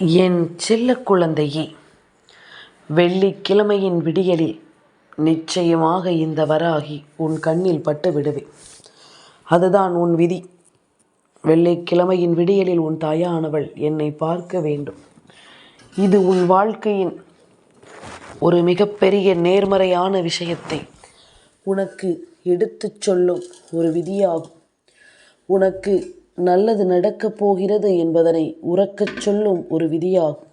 என் செல்ல குழந்தையே, வெள்ளிக்கிழமையின் விடியலில் நிச்சயமாக இந்த வராகி உன் கண்ணில் பட்டு விடுவேன். அதுதான் உன் விதி. வெள்ளிக்கிழமையின் விடியலில் உன் தாயானவள் என்னை பார்க்க வேண்டும். இது உன் வாழ்க்கையின் ஒரு மிகப்பெரிய நேர்மறையான விஷயத்தை உனக்கு எடுத்துச் சொல்லும் ஒரு விதியாகும். உனக்கு நல்லது நடக்கப் போகிறது என்பதனை உறக்கச் சொல்லும் ஒரு விதியாகும்.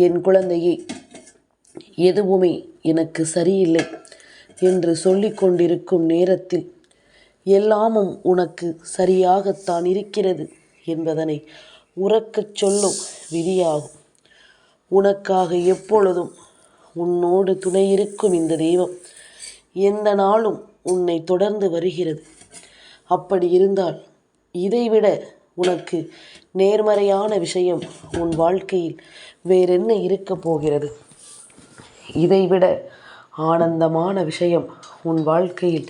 என் குழந்தையே, எதுவுமே எனக்கு சரியில்லை என்று சொல்லிக் கொண்டிருக்கும் நேரத்தில் எல்லாமும் உனக்கு சரியாகத்தான் இருக்கிறது என்பதனை உறக்கச் சொல்லும் விதியாகும். உனக்காக எப்பொழுதும் உன்னோடு துணையிருக்கும் இந்த தெய்வம் எந்த நாளும் உன்னை தொடர்ந்து வருகிறது. அப்படி இருந்தால் இதைவிட உனக்கு நேர்மறையான விஷயம் உன் வாழ்க்கையில் வேறென்ன இருக்கப் போகிறது? இதைவிட ஆனந்தமான விஷயம் உன் வாழ்க்கையில்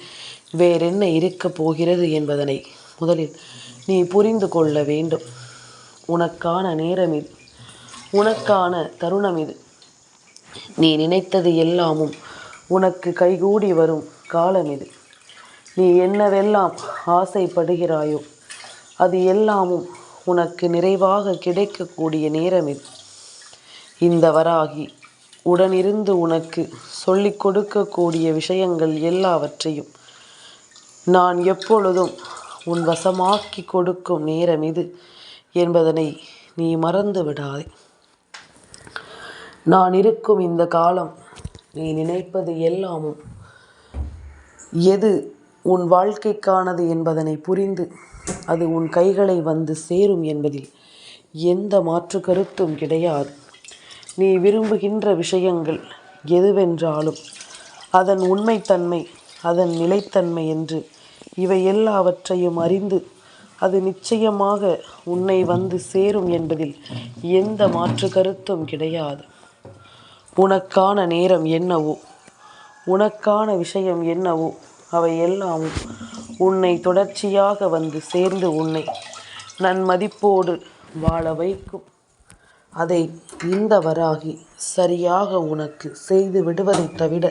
வேறென்ன இருக்கப் போகிறது என்பதனை முதலில் நீ புரிந்து கொள்ள வேண்டும். உனக்கான நேரம் இது, உனக்கான தருணம் இது. நீ நினைத்தது எல்லாமும் உனக்கு கைகூடி வரும் காலம் இது. நீ என்னவெல்லாம் ஆசைப்படுகிறாயோ அது எல்லாமும் உனக்கு நிறைவாக கிடைக்கக்கூடிய நேரம் இது. இந்த வராகி உடனிருந்து உனக்கு சொல்லிக் கொடுக்கக்கூடிய விஷயங்கள் எல்லாவற்றையும் நான் எப்பொழுதும் உன் வசமாக்கி கொடுக்கும் நேரம் இது என்பதனை நீ மறந்து விடாதே. நான் இருக்கும் இந்த காலம் நீ நினைப்பது எல்லாமும் எது உன் வாழ்க்கைக்கானது என்பதனை புரிந்து அது உன் கைகளை வந்து சேரும் என்பதில் எந்த மாற்று கருத்தும் கிடையாது. நீ விரும்புகின்ற விஷயங்கள் எதுவென்றாலும் அதன் உண்மைத்தன்மை, அதன் நிலைத்தன்மை என்று இவை எல்லாவற்றையும் அறிந்து அது நிச்சயமாக உன்னை வந்து சேரும் என்பதில் எந்த மாற்று கருத்தும் கிடையாது. உனக்கான நேரம் என்னவோ, உனக்கான விஷயம் என்னவோ அவை எல்லாமும் உன்னை தொடர்ச்சியாக வந்து சேர்ந்து உன்னை நன்மதிப்போடு வாழ வைக்கும். அதை இந்த வராகி சரியாக உனக்கு செய்து விடுவதை தவிர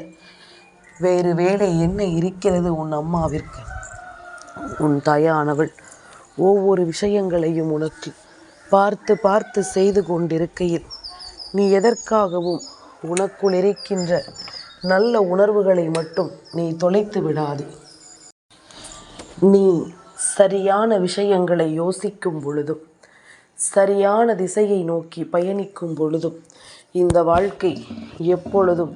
வேறு வேலை என்ன இருக்கிறது உன் அம்மாவிற்கு? உன் தாயானவள் ஒவ்வொரு விஷயங்களையும் உனக்கு பார்த்து பார்த்து செய்து கொண்டிருக்கையில் நீ எதற்காகவும் உனக்குள் இருக்கின்ற நல்ல உணர்வுகளை மட்டும் நீ தொலைத்து விடாதே. நீ சரியான விஷயங்களை யோசிக்கும் பொழுதும் சரியான திசையை நோக்கி பயணிக்கும் பொழுதும் இந்த வாழ்க்கை எப்பொழுதும்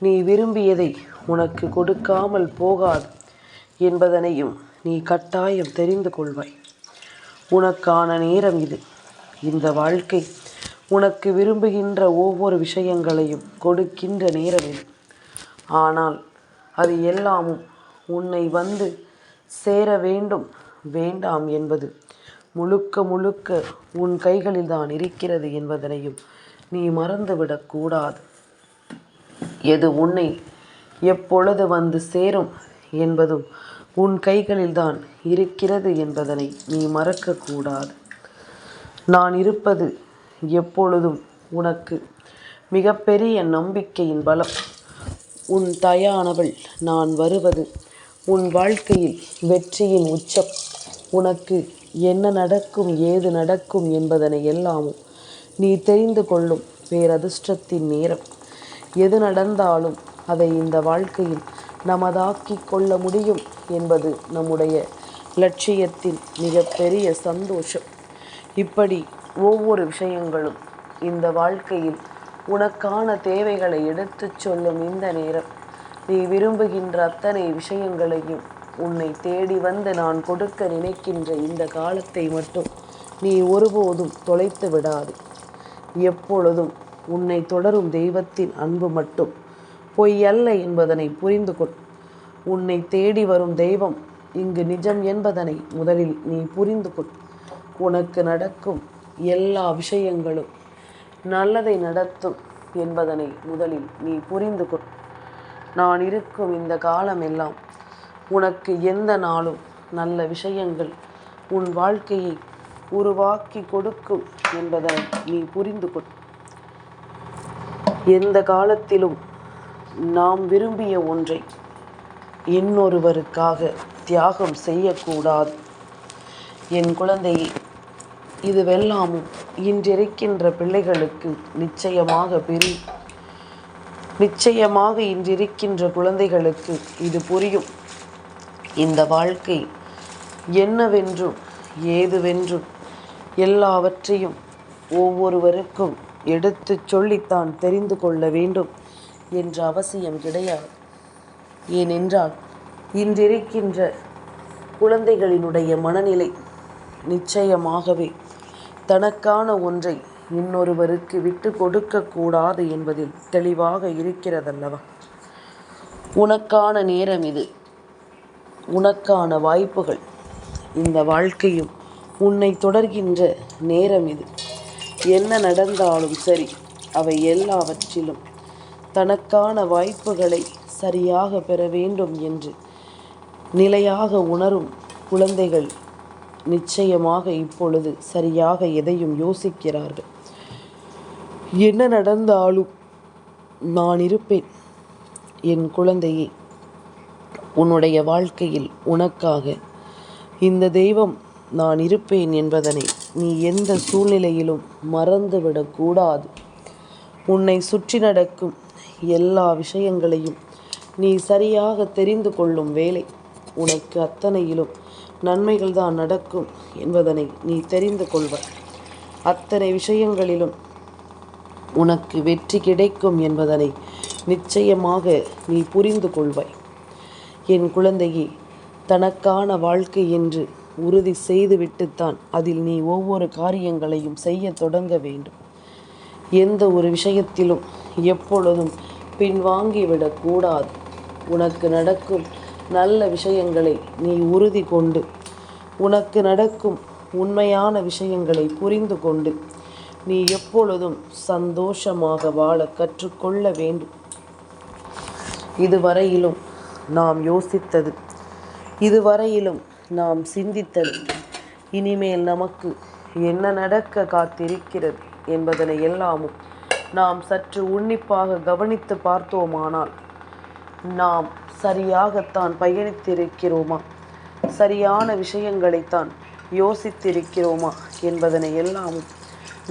நீ விரும்பியதை உனக்கு கொடுக்காமல் போகாது என்பதனையும் நீ கட்டாயம் தெரிந்து கொள்வாய். உனக்கான நேரம் இது. இந்த வாழ்க்கை உனக்கு விரும்புகின்ற ஒவ்வொரு விஷயங்களையும் கொடுக்கின்ற நேரம் இது. ஆனால் அது எல்லாமும் உன்னை வந்து சேர வேண்டும் வேண்டாம் என்பது முழுக்க முழுக்க உன் கைகளில் தான் இருக்கிறது என்பதனையும் நீ மறந்துவிடக்கூடாது. எது உன்னை எப்பொழுது வந்து சேரும் என்பதும் உன் கைகளில் தான் இருக்கிறது என்பதனை நீ மறக்கக்கூடாது. நான் இருப்பது எப்பொழுதும் உனக்கு மிகப்பெரிய நம்பிக்கையின் பலம். உன் தாயானவள் நான் வருவது உன் வாழ்க்கையில் வெற்றியின் உச்சம். உனக்கு என்ன நடக்கும், ஏது நடக்கும் என்பதனை எல்லாமும் நீ தெரிந்து கொள்ளும் பேரதிர்ஷ்டத்தின் நேரம். எது நடந்தாலும் அதை இந்த வாழ்க்கையில் நமதாக்கி கொள்ள முடியும் என்பது நம்முடைய லட்சியத்தின் மிகப்பெரிய சந்தோஷம். இப்படி ஒவ்வொரு விஷயங்களும் இந்த வாழ்க்கையில் உனக்கான தேவைகளை எடுத்துச் சொல்லும் இந்த நேரம் நீ விரும்புகின்ற அத்தனை விஷயங்களையும் உன்னை தேடி வந்து நான் கொடுக்க நினைக்கின்ற இந்த காலத்தை மட்டும் நீ ஒருபோதும் தொலைத்து விடாது. எப்பொழுதும் உன்னை தொடரும் தெய்வத்தின் அன்பு மட்டும் பொய் அல்ல என்பதனை புரிந்து கொள். உன்னை தேடி வரும் தெய்வம் இங்கு நிஜம் என்பதனை முதலில் நீ புரிந்து கொள். உனக்கு நடக்கும் எல்லா விஷயங்களும் நல்லதை நடத்தும் என்பதனை முதலில் நீ புரிந்து கொள். நான் இருக்கும் இந்த காலம் எல்லாம் உனக்கு எந்த நாளும் நல்ல விஷயங்கள் உன் வாழ்க்கையை உருவாக்கி கொடுக்கும் என்பதனை நீ புரிந்து கொள். எந்த காலத்திலும் நாம் விரும்பிய ஒன்றை இன்னொருவருக்காக தியாகம் செய்யக்கூடாது. என் குழந்தையே, இதுவெல்லாமும் இன்றிருக்கின்ற பிள்ளைகளுக்கு நிச்சயமாக இன்றிருக்கின்ற குழந்தைகளுக்கு இது புரியும். இந்த வாழ்க்கை என்னவென்றும் ஏதுவென்றும் எல்லாவற்றையும் ஒவ்வொருவருக்கும் எடுத்து சொல்லித்தான் தெரிந்து கொள்ள வேண்டும் என்ற அவசியம் கிடையாது. ஏனென்றால் இன்றிருக்கின்ற குழந்தைகளினுடைய மனநிலை நிச்சயமாகவே தனக்கான ஒன்றை இன்னொருவருக்கு விட்டு கொடுக்கக்கூடாது என்பதில் தெளிவாக இருக்கிறதல்லவா? உனக்கான நேரம் இது, உனக்கான வாய்ப்புகள், இந்த வாழ்க்கையும் உன்னை தொடர்கின்ற நேரம் இது. என்ன நடந்தாலும் சரி, அவை எல்லாவற்றிலும் தனக்கான வாய்ப்புகளை சரியாக பெற வேண்டும் என்று நிலையாக உணரும் குழந்தைகள் நிச்சயமாக இப்பொழுது சரியாக எதையும் யோசிக்கிறார்கள். என்ன நடந்தாலும் நான் இருப்பேன் என் குழந்தையே. உன்னுடைய வாழ்க்கையில் உனக்காக இந்த தெய்வம் நான் இருப்பேன் என்பதனை நீ எந்த சூழ்நிலையிலும் மறந்துவிடக்கூடாது. உன்னை சுற்றி நடக்கும் எல்லா விஷயங்களையும் நீ சரியாக தெரிந்து கொள்ளும் வேளை உனக்கு அத்தனையிலும் நன்மைகள் தான் நடக்கும் என்பதனை நீ தெரிந்து கொள்வாய். அத்தனை விஷயங்களிலும் உனக்கு வெற்றி கிடைக்கும் என்பதனை நிச்சயமாக நீ புரிந்து கொள்வாய். என் குழந்தையே, தனக்கான வாழ்க்கை என்று உறுதி செய்துவிட்டுத்தான் அதில் நீ ஒவ்வொரு காரியங்களையும் செய்ய தொடங்க வேண்டும். எந்த ஒரு விஷயத்திலும் எப்பொழுதும் பின்வாங்கிவிடக்கூடாது. உனக்கு நடக்கும் நல்ல விஷயங்களை நீ உறுதி கொண்டு, உனக்கு நடக்கும் உண்மையான விஷயங்களை புரிந்து கொண்டு நீ எப்பொழுதும் சந்தோஷமாக வாழ கற்றுக்கொள்ள வேண்டும். இதுவரையிலும் நாம் யோசித்தது, இதுவரையிலும் நாம் சிந்தித்தது, இனிமேல் நமக்கு என்ன நடக்க காத்திருக்கிறது என்பதனை எல்லாமும் நாம் சற்று உன்னிப்பாக கவனித்து பார்த்தோமானால் நாம் சரியாகத்தான் பயணித்திருக்கிறோமா, சரியான விஷயங்களைத்தான் யோசித்திருக்கிறோமா என்பதனை எல்லாமும்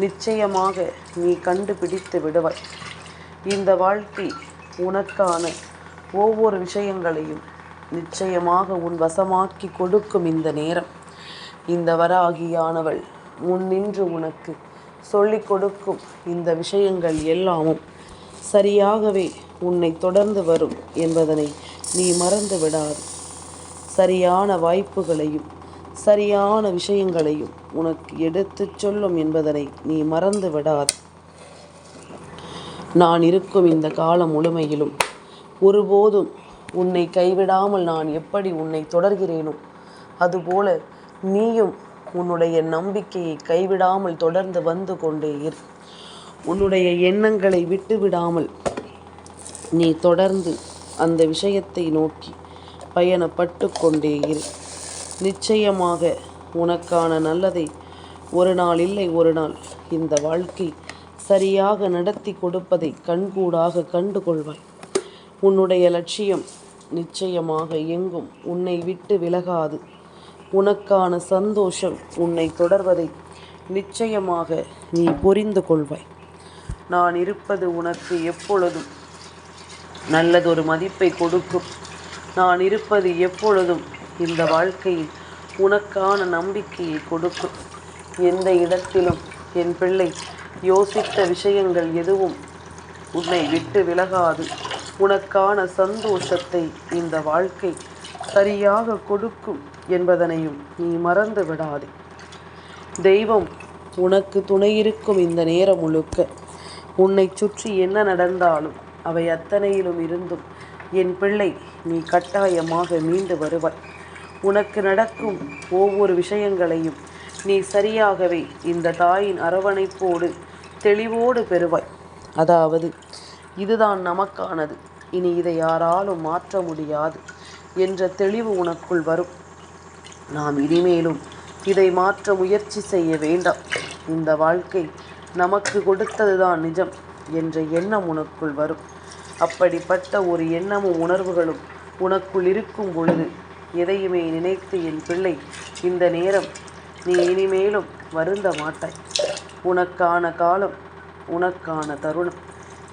நிச்சயமாக நீ கண்டுபிடித்து விடுவாய். இந்த வாழ்க்கை உனக்கான ஒவ்வொரு விஷயங்களையும் நிச்சயமாக உன் வசமாக்கி கொடுக்கும். இந்த நேரம் இந்த வராகியானவள் முன்னின்று உனக்கு சொல்லிக் கொடுக்கும் இந்த விஷயங்கள் எல்லாமும் சரியாகவே உன்னை தொடர்ந்து வரும் என்பதனை நீ மறந்து விடாது. சரியான வாய்ப்புகளையும் சரியான விஷயங்களையும் உனக்கு எடுத்துச் சொல்லும் என்பதனை நீ மறந்து விடாது. நான் இருக்கும் இந்த காலம் முழுமையிலும் ஒருபோதும் உன்னை கைவிடாமல் நான் எப்படி உன்னை தொடர்கிறேனோ அதுபோல நீயும் உன்னுடைய நம்பிக்கையை கைவிடாமல் தொடர்ந்து வந்து கொண்டே இரு. உன்னுடைய எண்ணங்களை விட்டுவிடாமல் நீ தொடர்ந்து அந்த விஷயத்தை நோக்கி பயணப்பட்டு கொண்டே இரு. நிச்சயமாக உனக்கான நல்லதை ஒரு நாள் இல்லை ஒரு நாள் இந்த வாழ்க்கை சரியாக நடத்தி கொடுப்பதை கண்கூடாக கண்டு கொள்வாய். உன்னுடைய லட்சியம் நிச்சயமாக எங்கும் உன்னை விட்டு விலகாது. உனக்கான சந்தோஷம் உன்னை தொடர்வதை நிச்சயமாக நீ புரிந்து கொள்வாய். நான் இருப்பது உனக்கு எப்பொழுதும் நல்லதொரு மதிப்பை கொடுக்கும். நான் இருப்பது எப்பொழுதும் இந்த வாழ்க்கையில் உனக்கான நம்பிக்கையை கொடுக்கும். எந்த இடத்திலும் என் பிள்ளை யோசித்த விஷயங்கள் எதுவும் உன்னை விட்டு விலகாது. உனக்கான சந்தோஷத்தை இந்த வாழ்க்கை சரியாக கொடுக்கும் என்பதனையும் நீ மறந்து விடாதே. தெய்வம் உனக்கு துணையிருக்கும் இந்த நேரம் முழுக்க உன்னை சுற்றி என்ன நடந்தாலும் அவை அத்தனையிலும் இருந்தும் என் பிள்ளை நீ கட்டாயமாக மீண்டு வருவாய். உனக்கு நடக்கும் ஒவ்வொரு விஷயங்களையும் நீ சரியாகவே இந்த தாயின் அரவணைப்போடு தெளிவோடு பெறுவாய். அதாவது இதுதான் நமக்கானது, இனி இதை யாராலும் மாற்ற முடியாது என்ற தெளிவு உனக்குள் வரும். நாம் இனிமேலும் இதை மாற்ற முயற்சி செய்ய வேண்டாம். இந்த வாழ்க்கை நமக்கு கொடுத்ததுதான் நிஜம் என்ற எண்ணம் உனக்குள் வரும். அப்படிப்பட்ட ஒரு எண்ணமும் உணர்வுகளும் உனக்குள் இருக்கும் பொழுது எதையுமே நினைத்து என் பிள்ளை இந்த நேரம் நீ இனிமேலும் வருந்த மாட்டாய். உனக்கான காலம், உனக்கான தருணம்,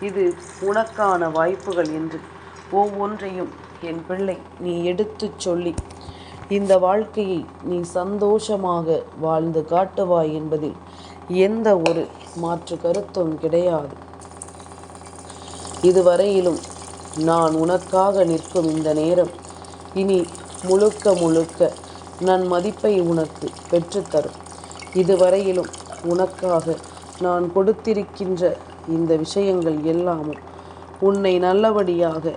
இது உனக்கான வாய்ப்புகள் என்று ஒவ்வொன்றையும் என் பிள்ளை நீ எடுத்துச் சொல்லி இந்த வாழ்க்கையை நீ சந்தோஷமாக வாழ்ந்து காட்டுவாய் என்பதில் எந்த ஒரு மாற்று கருத்தும் கிடையாது. இதுவரையிலும் நான் உனக்காக நிற்கும் இந்த நேரம் இனி முழுக்க முழுக்க நன் மதிப்பை உனக்கு பெற்றுத்தரும். இதுவரையிலும் உனக்காக நான் கொடுத்திருக்கின்ற இந்த விஷயங்கள் எல்லாமும் உன்னை நல்லபடியாக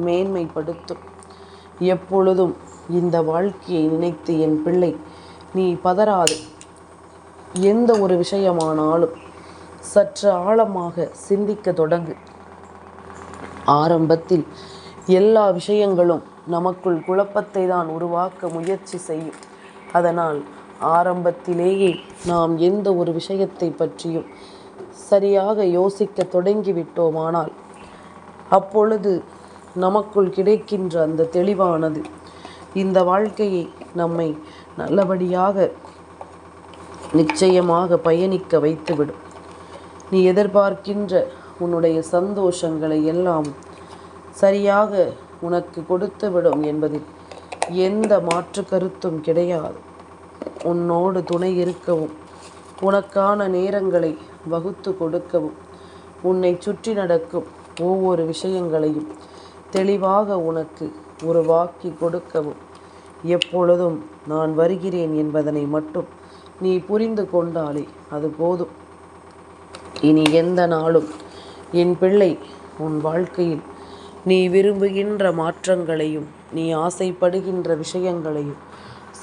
மேன்மைப்படுத்தும். எப்பொழுதும் இந்த வாழ்க்கையை நினைத்து என் பிள்ளை நீ பதறாது. எந்த ஒரு விஷயமானாலும் சற்று ஆழமாக சிந்திக்க தொடங்கு. ஆரம்பத்தில் எல்லா விஷயங்களும் நமக்குள் குழப்பத்தை தான் உருவாக்க முயற்சி செய்யும். அதனால் ஆரம்பத்திலேயே நாம் எந்த ஒரு விஷயத்தை பற்றியும் சரியாக யோசிக்க தொடங்கிவிட்டோமானால் அப்பொழுது நமக்குள் கிடைக்கின்ற அந்த தெளிவானது இந்த வாழ்க்கையை நம்மை நல்லபடியாக நிச்சயமாக பயணிக்க வைத்துவிடும். நீ எதிர்பார்க்கின்ற உன்னுடைய சந்தோஷங்களை எல்லாம் சரியாக உனக்கு கொடுத்துவிடும் என்பதில் எந்த மாற்று கருத்தும் கிடையாது. உன்னோடு துணை இருக்கவும், உனக்கான நேரங்களை வகுத்து கொடுக்கவும், உன்னை சுற்றி நடக்கும் ஒவ்வொரு விஷயங்களையும் தெளிவாக உனக்கு உருவாக்கி கொடுக்கவும் எப்பொழுதும் நான் வருகிறேன் என்பதனை மட்டும் நீ புரிந்து கொண்டாலே அது போதும். இனி எந்த நாளும் என் பிள்ளை உன் வாழ்க்கையில் நீ விரும்புகின்ற மாற்றங்களையும் நீ ஆசைப்படுகின்ற விஷயங்களையும்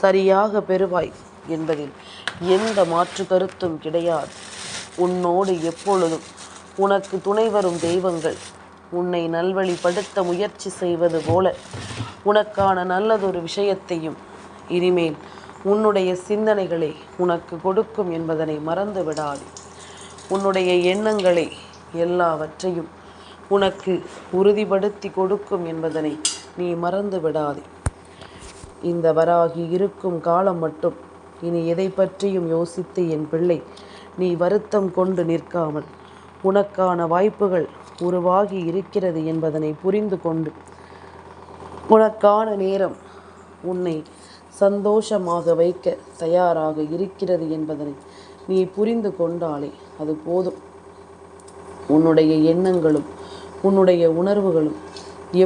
சரியாக பெறுவாய் என்பதில் எந்த மாற்று கருத்தும் கிடையாது. உன்னோடு எப்பொழுதும் உனக்கு துணை வரும் தெய்வங்கள் உன்னை நல்வழிப்படுத்த முயற்சி செய்வது போல உனக்கான நல்லதொரு விஷயத்தையும் இனிமேல் உன்னுடைய சிந்தனைகளை உனக்கு கொடுக்கும் என்பதனை மறந்து விடாது. உன்னுடைய எண்ணங்களை எல்லாவற்றையும் உனக்கு உறுதிப்படுத்தி கொடுக்கும் என்பதனை நீ மறந்து விடாதே. இந்த வராகி இருக்கும் காலம் மட்டும் இனி எதை பற்றியும் யோசித்து என் பிள்ளை நீ வருத்தம் கொண்டு நிற்காமல் உனக்கான வாய்ப்புகள் உருவாகி இருக்கிறது என்பதனை புரிந்து கொண்டு உனக்கான நேரம் உன்னை சந்தோஷமாக வைக்க தயாராக இருக்கிறது என்பதனை நீ புரிந்து கொண்டாலே அது போதும். உன்னுடைய எண்ணங்களும் உன்னுடைய உணர்வுகளும்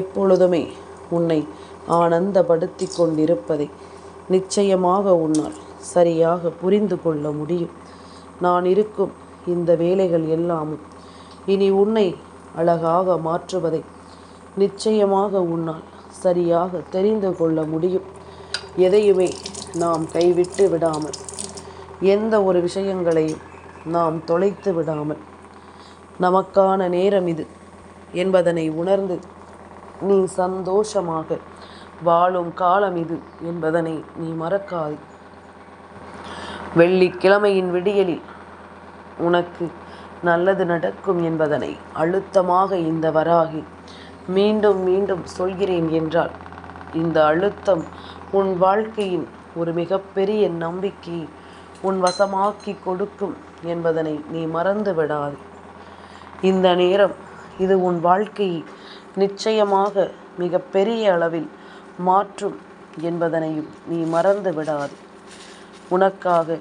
எப்பொழுதுமே உன்னை ஆனந்தப்படுத்தி கொண்டிருப்பதை நிச்சயமாக உன்னால் சரியாக புரிந்து கொள்ள முடியும். நான் இருக்கும் இந்த வேலைகள் எல்லாமும் இனி உன்னை அழகாக மாற்றுவதை நிச்சயமாக உன்னால் சரியாக தெரிந்து கொள்ள முடியும். எதையுமே நாம் கைவிட்டு விடாமல், எந்த ஒரு விஷயங்களையும் நாம் தொலைத்து விடாமல், நமக்கான நேரம் இது என்பதனை உணர்ந்து நீ சந்தோஷமாக வாழும் காலம் இது என்பதனை நீ மறக்காது. வெள்ளிக்கிழமையின் விடியலில் உனக்கு நல்லது நடக்கும் என்பதனை அழுத்தமாக இந்த வராகி மீண்டும் மீண்டும் சொல்கிறேன் என்றால் இந்த அழுத்தம் உன் வாழ்க்கையின் ஒரு மிகப்பெரிய நம்பிக்கையை உன் வசமாக்கி கொடுக்கும் என்பதனை நீ மறந்து விடாது. இந்த நேரம் இது உன் வாழ்க்கையை நிச்சயமாக மிகப்பெரிய அளவில் மாற்றும் என்பதனையும் நீ மறந்து விடாது. உனக்காக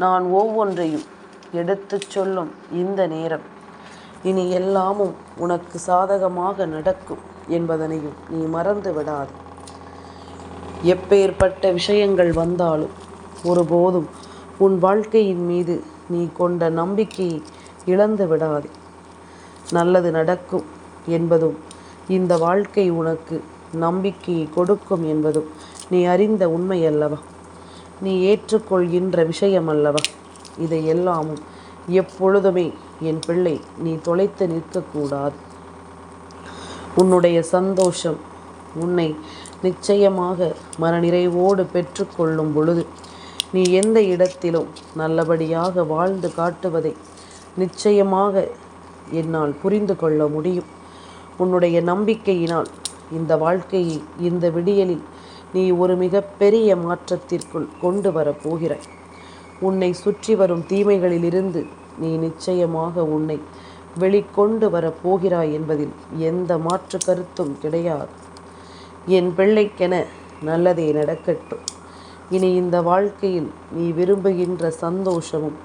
நான் ஒவ்வொன்றையும் எடுத்துச் சொல்லும் இந்த நேரம் இனி எல்லாமும் உனக்கு சாதகமாக நடக்கும் என்பதனையும் நீ மறந்து விடாது. எப்பேற்பட்ட விஷயங்கள் வந்தாலும் ஒருபோதும் உன் வாழ்க்கையின் மீது நீ கொண்ட நம்பிக்கையை இழந்து விடாதே. நல்லது நடக்கும் என்பதும் இந்த வாழ்க்கை உனக்கு நம்பிக்கையை கொடுக்கும் என்பதும் நீ அறிந்த உண்மை அல்லவா? நீ ஏற்றுக்கொள்கின்ற விஷயம் அல்லவா? இதை எல்லாமும் எப்பொழுதுமே என் பிள்ளை நீ தொலைத்து நிற்கக்கூடாது. உன்னுடைய சந்தோஷம் உன்னை நிச்சயமாக மனநிறைவோடு பெற்றுக்கொள்ளும் பொழுது நீ எந்த இடத்திலும் நல்லபடியாக வாழ்ந்து காட்டுவதை நிச்சயமாக என்னால் புரிந்து கொள்ள முடியும். உன்னுடைய நம்பிக்கையினால் இந்த வாழ்க்கையை இந்த விடியலில் நீ ஒரு மிகப்பெரிய மாற்றத்திற்குள் கொண்டு வரப்போகிறாய். உன்னை சுற்றி வரும் தீமைகளிலிருந்து நீ நிச்சயமாக உன்னை வெளிக்கொண்டு வரப்போகிறாய் என்பதில் எந்த மாற்று கருத்தும் கிடையாது. என் பிள்ளைக்கென நல்லதே நடக்கட்டும். இனி இந்த வாழ்க்கையில் நீ விரும்புகின்ற சந்தோஷமும்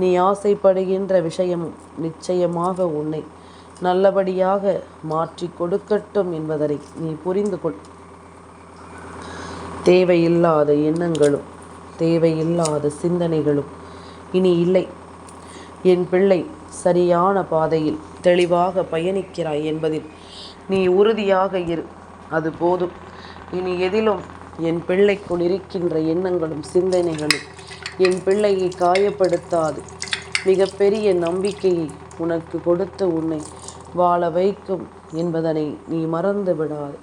நீ ஆசைப்படுகின்ற விஷயமும் நிச்சயமாக உன்னை நல்லபடியாக மாற்றி கொடுக்கட்டும் என்பதனை நீ புரிந்து கொள். தேவையில்லாத எண்ணங்களும் தேவையில்லாத சிந்தனைகளும் இனி இல்லை. என் பிள்ளை சரியான பாதையில் தெளிவாக பயணிக்கிறாய் என்பதில் நீ உறுதியாக இரு. அது போதும். இனி எதிலும் என் பிள்ளைக்குள் இருக்கின்ற எண்ணங்களும் சிந்தனைகளும் என் பிள்ளையை காயப்படுத்தாது. மிகப்பெரிய நம்பிக்கையை உனக்கு கொடுத்து உன்னை வாழ வைக்கும் என்பதனை நீ மறந்து விடாது.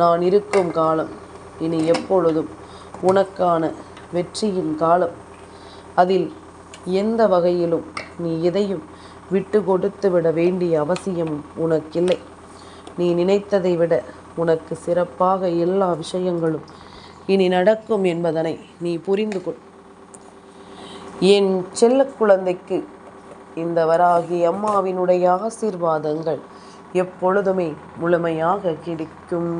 நான் இருக்கும் காலம் இனி எப்பொழுதும் உனக்கான வெற்றியின் காலம். அதில் எந்த வகையிலும் நீ எதையும் விட்டு கொடுத்து விட வேண்டிய அவசியமும் உனக்கில்லை. நீ நினைத்ததை விட உனக்கு சிறப்பாக எல்லா விஷயங்களும் இனி நடக்கும் என்பதனை நீ புரிந்து கொள். என் செல்ல குழந்தைக்கு இந்த வராகி அம்மாவினுடைய ஆசீர்வாதங்கள் எப்பொழுதுமே முழுமையாக கிடைக்கும்.